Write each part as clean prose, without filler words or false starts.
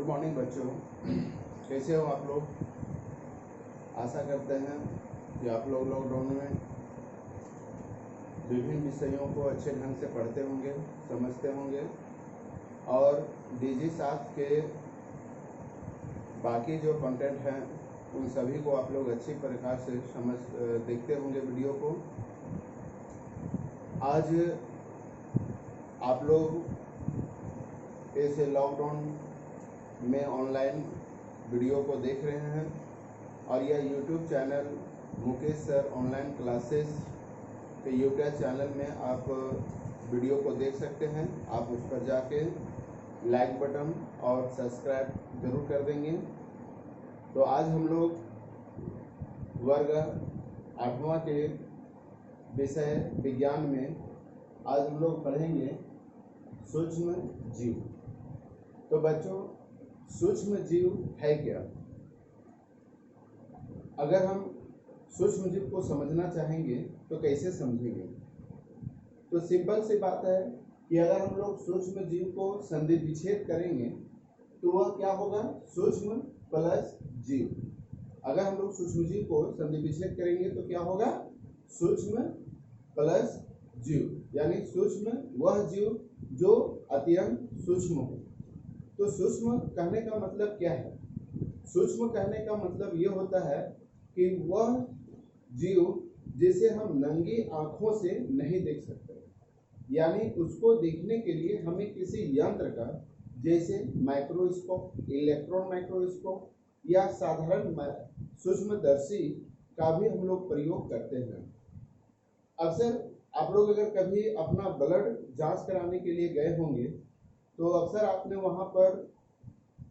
Morning बच्चों, कैसे हो आप लोग। आशा करते हैं कि आप लोग लॉकडाउन में विभिन्न विषयों को अच्छे ढंग से पढ़ते होंगे, समझते होंगे और डीजी साथ के बाकी जो कंटेंट हैं उन सभी को आप लोग अच्छी प्रकार से देखते होंगे वीडियो को। आज आप लोग ऐसे लॉकडाउन में ऑनलाइन वीडियो को देख रहे हैं और यह YouTube channel Mukesh sir online classes के यूट्यूब चैनल में आप वीडियो को देख सकते हैं। आप उस पर जाके लाइक बटन और सब्सक्राइब जरूर कर देंगे। तो आज हम लोग वर्ग 8वां के विषय विज्ञान में आज हम लोग पढ़ेंगे सूक्ष्म जीव। तो बच्चों, सूक्ष्म जीव है क्या? अगर हम सूक्ष्म जीव को समझना चाहेंगे तो कैसे समझेंगे? तो सिंपल सी बात है कि अगर हम लोग सूक्ष्म जीव को संधि विच्छेद करेंगे तो वह क्या होगा? सूक्ष्म प्लस जीव। अगर हम लोग सूक्ष्म जीव को संधि विच्छेद करेंगे तो क्या होगा? सूक्ष्म प्लस जीव, यानी सूक्ष्म वह जीव जो अत्यंत सूक्ष्म हो। तो सूक्ष्म कहने का मतलब क्या है? सूक्ष्म कहने का मतलब ये होता है कि वह जीव जिसे हम नंगी आंखों से नहीं देख सकते, यानी उसको देखने के लिए हमें किसी यंत्र का, जैसे माइक्रोस्कोप, इलेक्ट्रॉन माइक्रोस्कोप या साधारण सूक्ष्मदर्शी का भी हम लोग प्रयोग करते हैं। अक्सर आप लोग अगर कभी अपना ब्लड जांच कराने के लिए गए होंगे तो अक्सर आपने वहां पर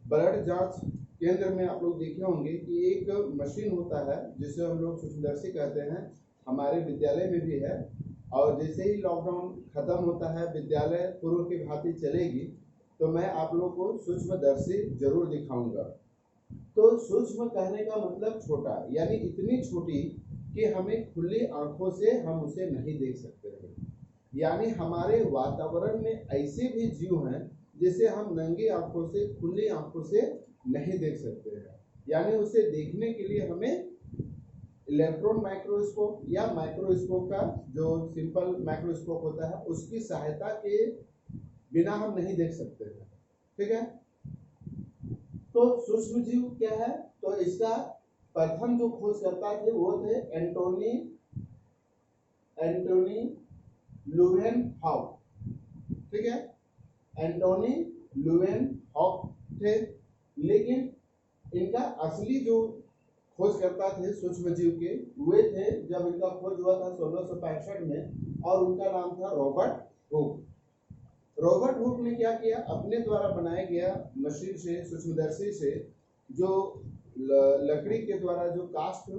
ब्लड जांच केंद्र में आप लोग देखे होंगे कि एक मशीन होता है जिसे हम लोग सूक्ष्मदर्शी कहते हैं। हमारे विद्यालय में भी है और जैसे ही लॉकडाउन खत्म होता है, विद्यालय पूर्व की भांति चलेगी, तो मैं आप लोग को सूक्ष्मदर्शी जरूर दिखाऊंगा। तो सूक्ष्म कहने का मतलब छोटा, यानी इतनी छोटी कि हमें खुली आंखों से हम उसे नहीं देख सकते हैं। यानी हमारे वातावरण में ऐसे भी जीव हैं जिसे हम नंगी आंखों से, खुली आंखों से नहीं देख सकते हैं। यानी उसे देखने के लिए हमें इलेक्ट्रॉन माइक्रोस्कोप या माइक्रोस्कोप का जो सिंपल माइक्रोस्कोप होता है उसकी सहायता के बिना हम नहीं देख सकते हैं। ठीक है। तो सूक्ष्म जीव क्या है? तो इसका प्रथम जो खोजकर्ता थे वो थे एंटोनी लुवेनहॉक। ठीक है, एंटोनी लुवेनहॉक थे। लेकिन इनका असली जो खोजकर्ता थे सूक्ष्म जीव के, वे थे जब इनका खोज हुआ था 1665 में, और उनका नाम था रॉबर्ट हुक। रॉबर्ट हुक ने क्या किया? अपने द्वारा बनाया गया मशीन से, सूक्ष्मदर्शी से, जो लकड़ी के द्वारा जो काठ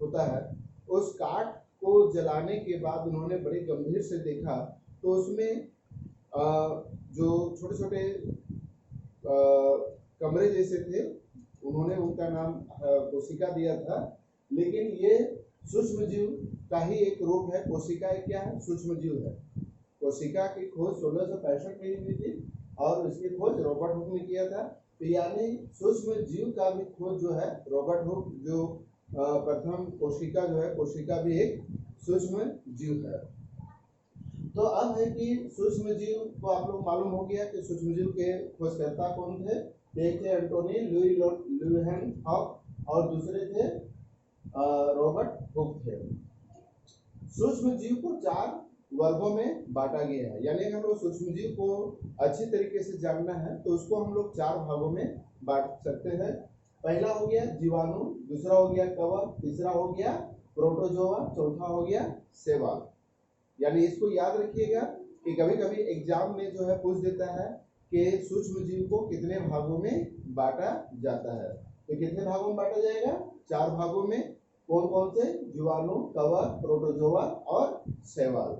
होता है, उस काठ को जलाने के बाद उन्होंने बड़े गंभीर से देखा तो उसमें जो छोटे छोटे कमरे जैसे थे, उन्होंने उनका नाम कोशिका दिया था। लेकिन ये सूक्ष्म जीव का ही एक रूप है। कोशिका क्या है? सूक्ष्म जीव है। कोशिका की खोज 1665 में हुई थी और इसकी खोज रॉबर्ट हुक ने किया था। तो यानी सूक्ष्म जीव का भी खोज जो है रॉबर्ट हुक, जो प्रथम कोशिका जो है, कोशिका भी एक सूक्ष्म जीव है। तो अब है कि सूक्ष्म जीव को आप लोग मालूम हो गया कि सूक्ष्म जीव के खोजकर्ता कौन थे। एक थे एंटोनी लुवेनहॉक और दूसरे थे रॉबर्ट हुक थे। सूक्ष्म जीव को 4 वर्गों में बांटा गया है। यानी अगर हम लोग सूक्ष्म जीव को अच्छी तरीके से जानना है तो उसको हम लोग 4 भागों में बांट सकते हैं। पहला हो गया जीवाणु, दूसरा हो गया कवक, तीसरा हो गया प्रोटोजोआ, चौथा हो गया शैवाल। यानी इसको याद रखिएगा कि कभी कभी एग्जाम में जो है पूछ देता है कि सूक्ष्म जीव को कितने भागों में बांटा जाता है। तो कितने भागों में बांटा जाएगा? 4 भागों में। कौन कौन से? जीवाणु, कवक, प्रोटोजोआ और शैवाल।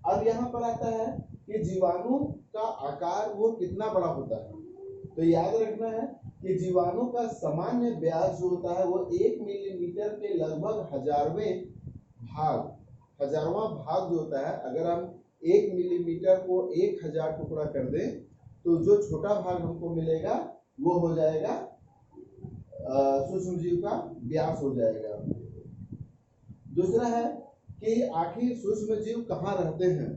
अब यहाँ पर आता है कि जीवाणु का आकार वो कितना बड़ा होता है। तो याद रखना है कि जीवाणु का सामान्य व्यास जो होता है वो 1 मिलीमीटर के लगभग 1000वां भाग जो होता है, अगर हम 1 मिलीमीटर को 1000 टुकड़ा कर दें तो जो छोटा भाग हमको मिलेगा वो हो जाएगा सूक्ष्म जीव का व्यास हो जाएगा। दूसरा है कि आखिर सूक्ष्म जीव कहाँ रहते हैं,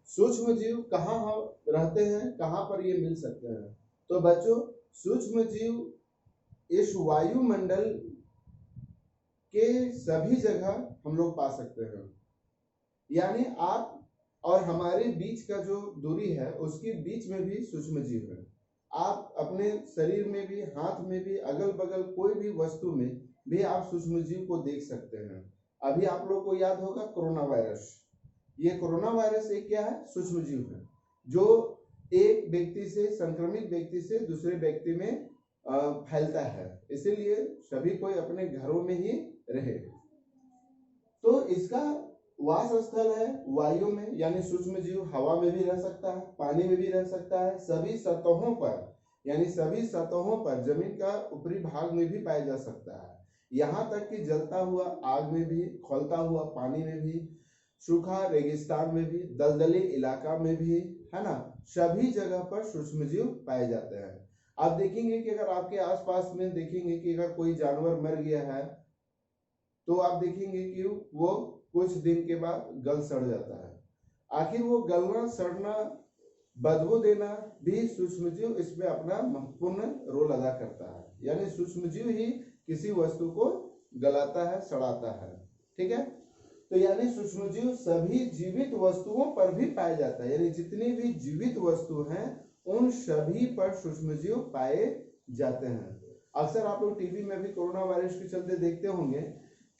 सूक्ष्म जीव कहाँ रहते हैं, कहाँ पर ये मिल सकते हैं। तो बच्चों सूक्ष्म जीव इस वायुमंडल के सभी जगह हम लोग पा सकते हैं। यानी आप और हमारे बीच का जो दूरी है उसके बीच में भी सूक्ष्म जीव है। आप अपने शरीर में भी, हाथ में भी, अगल बगल कोई भी वस्तु में भी आप सूक्ष्म जीव को देख सकते हैं। अभी आप लोग को याद होगा कोरोना वायरस, ये कोरोना वायरस एक क्या है, सूक्ष्म जीव है जो एक व्यक्ति से, संक्रमित व्यक्ति से दूसरे व्यक्ति में फैलता है। इसीलिए सभी कोई अपने घरों में ही रहे। तो इसका वास स्थल है वायु में, यानी सूक्ष्म जीव हवा में भी रह सकता है, पानी में भी रह सकता है, सभी सतहों पर, यानी सभी सतहों पर, जमीन का ऊपरी भाग में भी पाया जा सकता है। यहाँ तक कि जलता हुआ आग में भी, खौलता हुआ पानी में भी, सूखा रेगिस्तान में भी, दलदली इलाका में भी, है ना, सभी जगह पर सूक्ष्म जीव पाए जाते हैं। आप देखेंगे कि अगर आपके आसपास में देखेंगे कि अगर कोई जानवर मर गया है तो आप देखेंगे कि वो कुछ दिन के बाद गल सड़ जाता है। आखिर वो गलना, सड़ना, बदबू देना भी सूक्ष्म जीव इसमें अपना महत्वपूर्ण रोल अदा करता है। यानी सूक्ष्म जीव ही किसी वस्तु को गलाता है, सड़ाता है। ठीक है, तो यानी सूक्ष्म जीव सभी जीवित वस्तुओं पर भी पाया जाता है। यानी जितनी भी जीवित वस्तु हैं उन सभी पर सूक्ष्म जीव पाए जाते हैं। अक्सर आप लोग टीवी में भी कोरोना वायरस के चलते देखते होंगे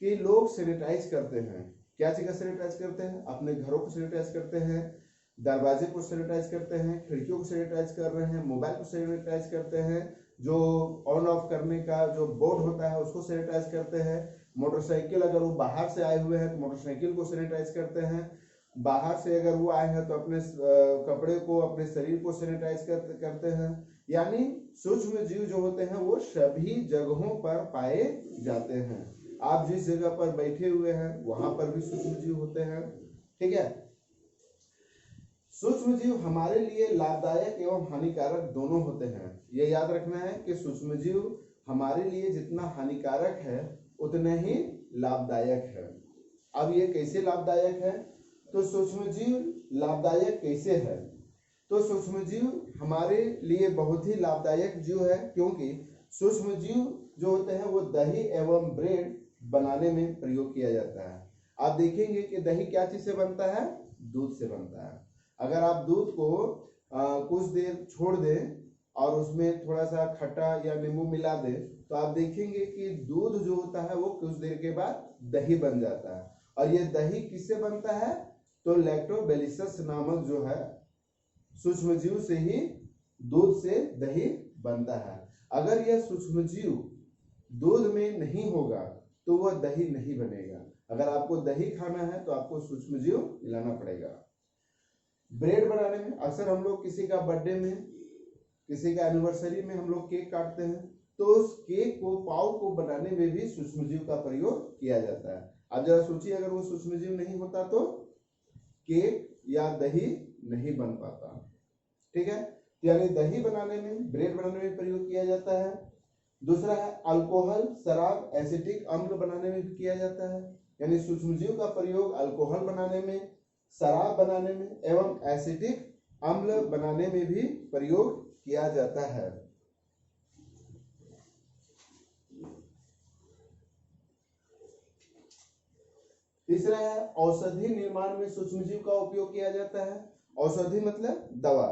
कि लोग सैनिटाइज करते हैं। क्या चीज का सैनिटाइज करते हैं? अपने घरों को सैनिटाइज करते हैं, दरवाजे को सैनिटाइज करते हैं, खिड़कियों को सैनिटाइज कर रहे हैं, मोबाइल को सैनिटाइज करते हैं, जो ऑन ऑफ करने का जो बोर्ड होता है उसको सैनिटाइज करते हैं, मोटरसाइकिल अगर वो बाहर से आए हुए हैं तो मोटरसाइकिल को सैनिटाइज करते हैं, बाहर से अगर वो आए हैं तो अपने कपड़े को, अपने शरीर को सैनिटाइज करते हैं। यानी सूक्ष्म जीव जो होते हैं वो सभी जगहों पर पाए जाते हैं। आप जिस जगह पर बैठे हुए हैं वहां पर भी सूक्ष्म जीव होते हैं। ठीक है, सूक्ष्म जीव हमारे लिए लाभदायक एवं हानिकारक दोनों होते हैं। ये याद रखना है कि सूक्ष्म जीव हमारे लिए जितना हानिकारक है उतने ही लाभदायक है। अब ये कैसे लाभदायक है? तो सूक्ष्म जीव लाभदायक कैसे है? तो सूक्ष्म जीव हमारे लिए बहुत ही लाभदायक जीव है, क्योंकि सूक्ष्म जीव जो होते हैं वो दही एवं ब्रेड बनाने में प्रयोग किया जाता है। आप देखेंगे कि दही क्या चीज से बनता है? दूध से बनता है। अगर आप दूध को कुछ देर छोड़ दें और उसमें थोड़ा सा खट्टा या नींबू मिला दें तो आप देखेंगे कि दूध जो होता है वो कुछ देर के बाद दही बन जाता है। और ये दही किससे बनता है? तो लैक्टोबैसिलस नामक जो है सूक्ष्म जीव से ही दूध से दही बनता है। अगर यह सूक्ष्म जीव दूध में नहीं होगा तो वह दही नहीं बनेगा। अगर आपको दही खाना है तो आपको सूक्ष्म जीव मिलाना पड़ेगा। ब्रेड बनाने में अक्सर हम लोग किसी का बर्थडे में, किसी का एनिवर्सरी में हम लोग केक काटते हैं, तो उस केक को, पाव को बनाने में भी सूक्ष्म जीव का प्रयोग किया जाता है। अब जरा सोचिए, अगर वो सूक्ष्म जीव नहीं होता तो केक या दही नहीं बन पाता। ठीक है, यानी दही बनाने में, ब्रेड बनाने में प्रयोग किया जाता है। दूसरा है अल्कोहल, शराब, एसिटिक अम्ल बनाने में भी किया जाता है। यानी सूक्ष्म जीव का प्रयोग अल्कोहल बनाने में, शराब बनाने में एवं एसिटिक अम्ल बनाने में भी प्रयोग किया जाता है। तीसरा है औषधि निर्माण में सूक्ष्म जीव का उपयोग किया जाता है। औषधि मतलब दवा,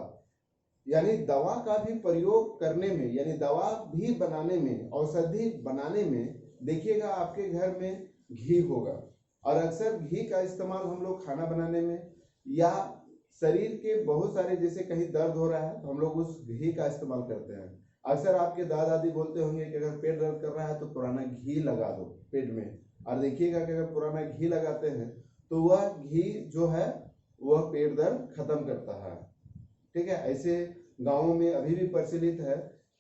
यानी दवा का भी प्रयोग करने में, यानी दवा भी बनाने में, औषधि बनाने में, देखिएगा आपके घर में घी होगा और अक्सर घी का इस्तेमाल हम लोग खाना बनाने में या शरीर के बहुत सारे, जैसे कहीं दर्द हो रहा है तो हम लोग उस घी का इस्तेमाल करते हैं। अक्सर आपके दादा दादी बोलते होंगे कि अगर पेट दर्द कर रहा है तो पुराना घी लगा दो पेट में, और देखिएगा कि अगर पुराना घी लगाते हैं तो वह घी जो है वह पेट दर्द खत्म करता है। ठीक है, ऐसे गांवों में अभी भी प्रचलित है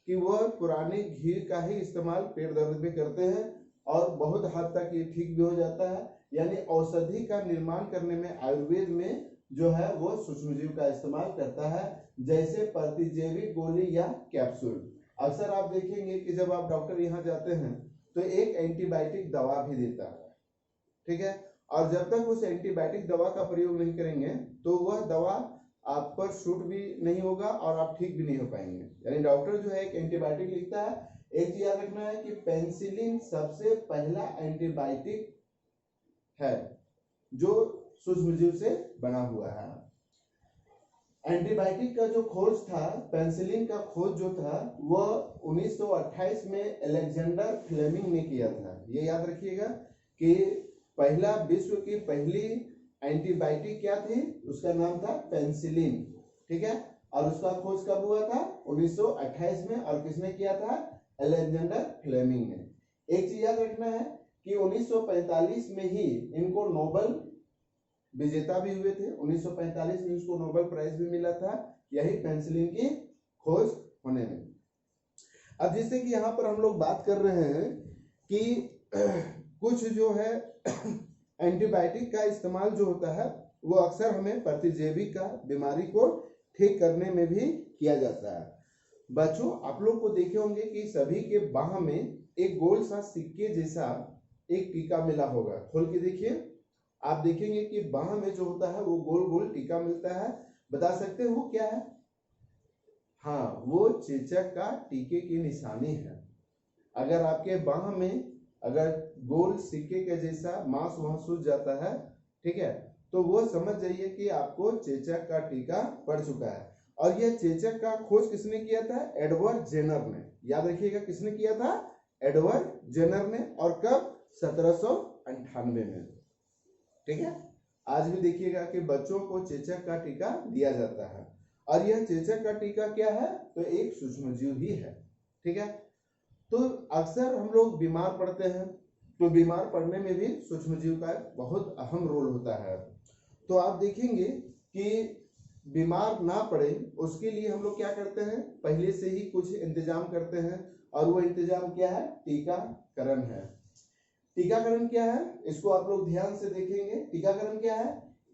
कि वह पुराने घी का ही इस्तेमाल पेट दर्द में करते हैं और बहुत हद तक ये ठीक भी हो जाता है। यानी औषधि का निर्माण करने में आयुर्वेद में जो है वो सूक्ष्मजीव का इस्तेमाल करता है, जैसे प्रतिजैविक गोली या कैप्सूल। अक्सर आप देखेंगे कि जब आप डॉक्टर यहाँ जाते हैं तो एक एंटीबायोटिक दवा भी देता है, ठीक है, और जब तक उस एंटीबायोटिक दवा का प्रयोग नहीं करेंगे तो वह दवा आप पर शूट भी नहीं होगा और आप ठीक भी नहीं हो पाएंगे। यानी डॉक्टर जो है एक एंटीबायोटिक लिखता है, एक चीज याद रखना है कि पेनिसिलिन सबसे पहला एंटीबायोटिक है जो सूक्ष्मजीव से बना हुआ है। एंटीबायोटिक का जो खोज था, पेनिसिलिन का खोज जो था, वह 1928 में अलेक्जेंडर फ्लेमिंग ने किया था। ये याद रखिएगा कि पहला विश्व की पहली एंटीबायोटिक क्या थी, उसका नाम था पेनिसिलिन, ठीक है, और उसका खोज कब हुआ था, 1928 में, और किसने किया था, अलेक्जेंडर फ्लेमिंग ने। एक चीज याद रखना है कि 1945 में ही इनको नोबेल विजेता भी हुए थे। 1945 में इसको नोबेल प्राइज भी मिला था यही पेनिसिलिन की खोज होने में। अब जैसे कि यहाँ पर हम लोग बात कर रहे हैं कि कुछ जो है एंटीबायोटिक का इस्तेमाल जो होता है वो अक्सर हमें प्रतिजैवी का बीमारी को ठीक करने में भी किया जाता है। बच्चों, आप लोग को देखे होंगे कि सभी के बाह में एक गोल सा सिक्के जैसा एक टीका मिला होगा। खोल के देखिए, आप देखेंगे कि बाह में जो होता है वो गोल गोल टीका मिलता है। बता सकते हो वो क्या है? हाँ, वो चेचक का टीके की निशानी है। अगर आपके बाह में अगर गोल सिक्के के जैसा मांस वहां सूज जाता है, ठीक है, तो वो समझ जाइए कि आपको चेचक का टीका पड़ चुका है। और यह चेचक का खोज किसने किया था? एडवर्ड जेनर ने। याद रखिएगा किसने किया था? एडवर्ड जेनर ने। और कब? 1798 में, ठीक है। आज भी देखिएगा कि बच्चों को चेचक का टीका दिया जाता है, और यह चेचक का टीका क्या है? तो एक सूक्ष्मजीव ही है, ठीक है। तो अक्सर हम लोग बीमार पड़ते हैं, तो बीमार पड़ने में भी सूक्ष्मजीव का बहुत अहम रोल होता है। तो आप देखेंगे कि बीमार ना पड़े उसके लिए हम लोग क्या करते हैं? पहले से ही कुछ इंतजाम करते हैं, और वो इंतजाम क्या है? टीकाकरण है। टीकाकरण क्या है? इसको आप लोग ध्यान से देखेंगे। टीकाकरण क्या है?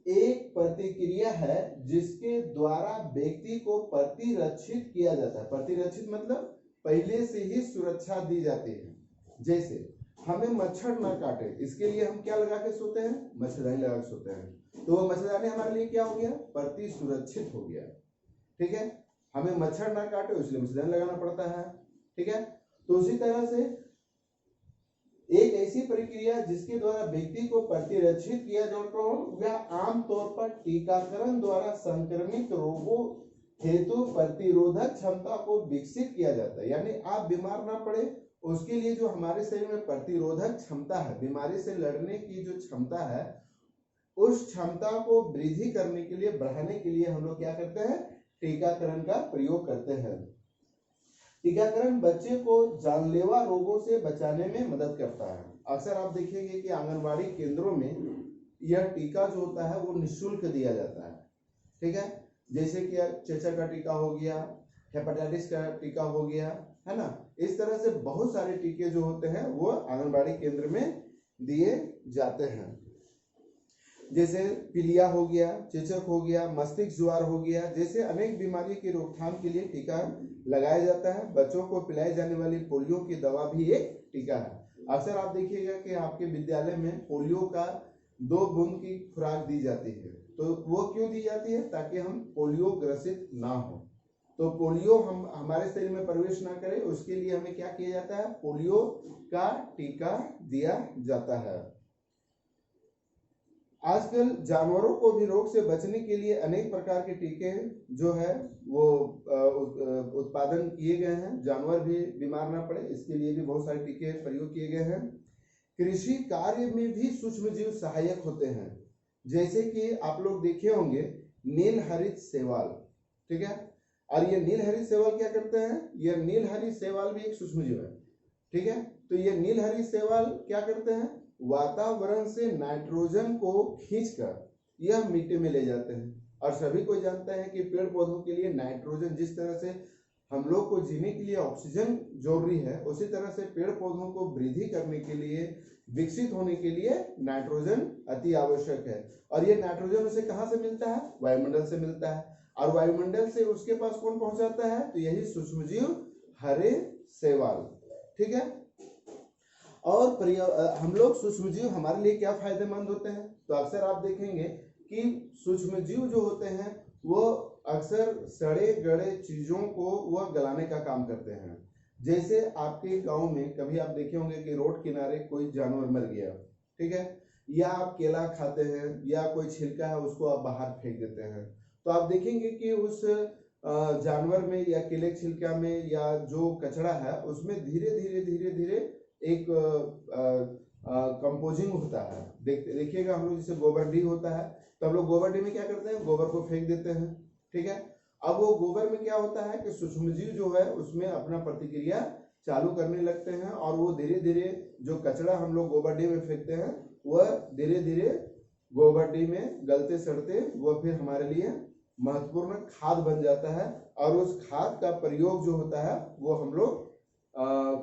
एक प्रतिक्रिया है जिसके द्वारा व्यक्ति को प्रतिरक्षित किया जाता है। प्रतिरक्षित मतलब पहले से ही सुरक्षा दी जाती है। जैसे हमें मच्छर ना काटे, इसके लिए हम क्या लगा के सोते हैं? मच्छरदानी लगा के सोते हैं। तो वो मच्छरदानी हमारे लिए क्या हो गया? प्रति सुरक्षित हो गया, ठीक है। हमें मच्छर ना काटे इसलिए मच्छरदानी लगाना पड़ता है, ठीक है। तो उसी तरह से एक ऐसी प्रक्रिया जिसके द्वारा व्यक्ति को प्रतिरक्षित किया जाता हो, वह आमतौर पर टीकाकरण द्वारा संक्रमित रोगों हेतु प्रतिरोधक क्षमता को विकसित किया जाता है। यानी आप बीमार ना पड़े उसके लिए जो हमारे शरीर में प्रतिरोधक क्षमता है, बीमारी से लड़ने की जो क्षमता है, उस क्षमता को वृद्धि करने के लिए, बढ़ाने के लिए हम लोग क्या करते हैं? टीकाकरण का प्रयोग करते हैं। टीकाकरण बच्चे को जानलेवा रोगों से बचाने में मदद करता है। अक्सर आप देखेंगे कि आंगनबाड़ी केंद्रों में यह टीका जो होता है वो निःशुल्क दिया जाता है, ठीक है। जैसे कि चेचक का टीका हो गया, हेपेटाइटिस का टीका हो गया, है ना। इस तरह से बहुत सारे टीके जो होते हैं वो आंगनबाड़ी केंद्र में दिए जाते हैं। जैसे पीलिया हो गया, चेचक हो गया, मस्तिष्क ज्वार हो गया, जैसे अनेक बीमारी की रोकथाम के लिए टीका लगाया जाता है। बच्चों को पिलाई जाने वाली पोलियो की दवा भी एक टीका है। अक्सर आप देखिएगा कि आपके विद्यालय में पोलियो का 2 बूंद की खुराक दी जाती है। तो वो क्यों दी जाती है? ताकि हम पोलियो ग्रसित ना हो, तो पोलियो हम हमारे शरीर में प्रवेश ना करे, उसके लिए हमें क्या किया जाता है? पोलियो का टीका दिया जाता है। आजकल जानवरों को भी रोग से बचने के लिए अनेक प्रकार के टीके जो है वो उत्पादन किए गए हैं। जानवर भी बीमार ना पड़े इसके लिए भी बहुत सारे टीके प्रयोग किए गए हैं। कृषि कार्य में भी सूक्ष्मजीव सहायक होते हैं। जैसे कि आप लोग देखे होंगे नीलहरित शैवाल, ठीक है। और ये नीलहरित शैवाल क्या करते हैं? ये नीलहरित शैवाल भी एक सूक्ष्मजीव है, ठीक है। तो ये नीलहरित शैवाल क्या करते हैं? वातावरण से नाइट्रोजन को खींचकर यह मिट्टी में ले जाते हैं। और सभी को जानता है कि पेड़ पौधों के लिए नाइट्रोजन, जिस तरह से हम लोग को जीने के लिए ऑक्सीजन जरूरी है, उसी तरह से पेड़ पौधों को वृद्धि करने के लिए, विकसित होने के लिए नाइट्रोजन अति आवश्यक है। और ये नाइट्रोजन उसे कहाँ से मिलता है? वायुमंडल से मिलता है। और वायुमंडल से उसके पास कौन पहुंचाता है? तो यही सूक्ष्मजीव हरे शैवाल। ठीक है। और हम लोग सूक्ष्मजीव हमारे लिए क्या फायदेमंद होते हैं? तो अक्सर आप देखेंगे कि सूक्ष्मजीव जो होते हैं वो अक्सर सड़े गड़े चीजों को वह गलाने का काम करते हैं। जैसे आपके गांव में कभी आप देखे होंगे कि रोड किनारे कोई जानवर मर गया, ठीक है, या आप केला खाते हैं या कोई छिलका है उसको आप बाहर फेंक देते हैं, तो आप देखेंगे कि उस जानवर में या केले छिलका में या जो कचरा है उसमें धीरे धीरे धीरे धीरे एक कंपोजिंग होता है। देखिएगा हम लोग जैसे गोबर डी होता है तो हम लोग गोबर डी में क्या करते हैं? गोबर को फेंक देते हैं। ठीक है। अब वो गोबर में क्या होता है कि सूक्ष्मजीव जो है उसमें अपना प्रतिक्रिया चालू करने लगते हैं और वो धीरे धीरे जो कचरा हम लोग गोबर डी में फेंकते हैं वह धीरे धीरे गोबर डी में गलते सड़ते वह फिर हमारे लिए महत्वपूर्ण खाद बन जाता है। और उस खाद का प्रयोग जो होता है वो हम लोग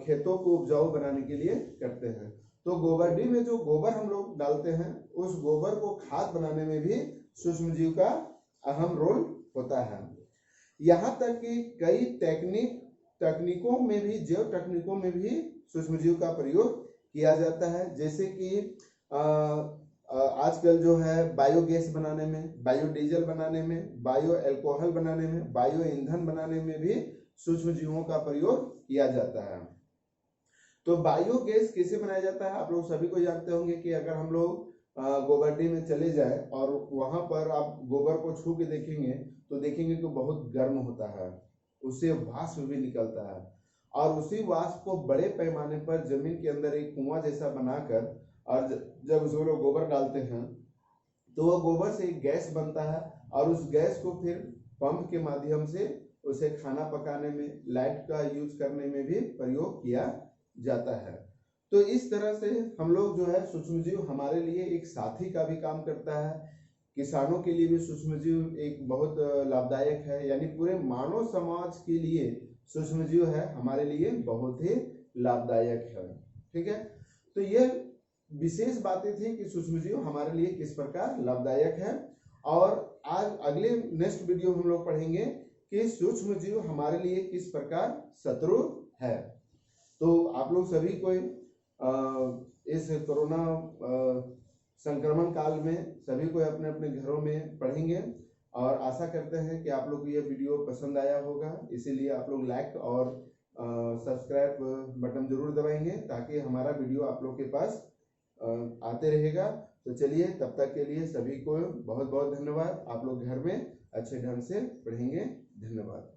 खेतों को उपजाऊ बनाने के लिए करते हैं। तो गोबर डी में जो गोबर हम लोग डालते हैं उस गोबर को खाद बनाने में भी सूक्ष्मजीव का अहम रोल होता है। यहाँ तक कि कई तकनीकों में भी, जैव तकनीकों में भी सूक्ष्मजीव का प्रयोग किया जाता है। जैसे कि आजकल जो है बायोगैस बनाने में, बायोडीजल बनाने में, बायो एल्कोहल बनाने में, बायो ईंधन बनाने में भी सूक्ष्मजीवों का प्रयोग किया जाता है। तो बायोगैस कैसे बनाया जाता है? आप लोग सभी को जानते होंगे कि अगर हम लोग गोबरडी में चले जाए और वहां पर आप गोबर को छू के देखेंगे तो देखेंगे कि बहुत गर्म होता है, उससे वाष्प भी निकलता है और उसी वाष्प को बड़े पैमाने पर जमीन के अंदर एक कुआं जैसा बनाकर और जब उसमें लोग गोबर डालते हैं तो वह गोबर से एक गैस बनता है और उस गैस को फिर पंप के माध्यम से उसे खाना पकाने में, लाइट का यूज करने में भी प्रयोग किया जाता है। तो इस तरह से हम लोग जो है सूक्ष्मजीव हमारे लिए एक साथी का भी काम करता है। किसानों के लिए भी सूक्ष्मजीव एक बहुत लाभदायक है, यानी पूरे मानव समाज के लिए सूक्ष्मजीव है हमारे लिए बहुत ही लाभदायक है। ठीक है। तो ये विशेष बातें थी कि सूक्ष्मजीव हमारे लिए किस प्रकार लाभदायक है। और आज अगले नेक्स्ट वीडियो हम लोग पढ़ेंगे कि सूक्ष्मजीव हमारे लिए किस प्रकार शत्रु है। तो आप लोग सभी को इस कोरोना संक्रमण काल में सभी को अपने अपने घरों में पढ़ेंगे और आशा करते हैं कि आप लोग को यह वीडियो पसंद आया होगा। इसीलिए आप लोग लाइक और सब्सक्राइब बटन जरूर दबाएंगे ताकि हमारा वीडियो आप लोग के पास आते रहेगा। तो चलिए, तब तक के लिए सभी को बहुत बहुत धन्यवाद। आप लोग घर में अच्छे ढंग से पढ़ेंगे। धन्यवाद।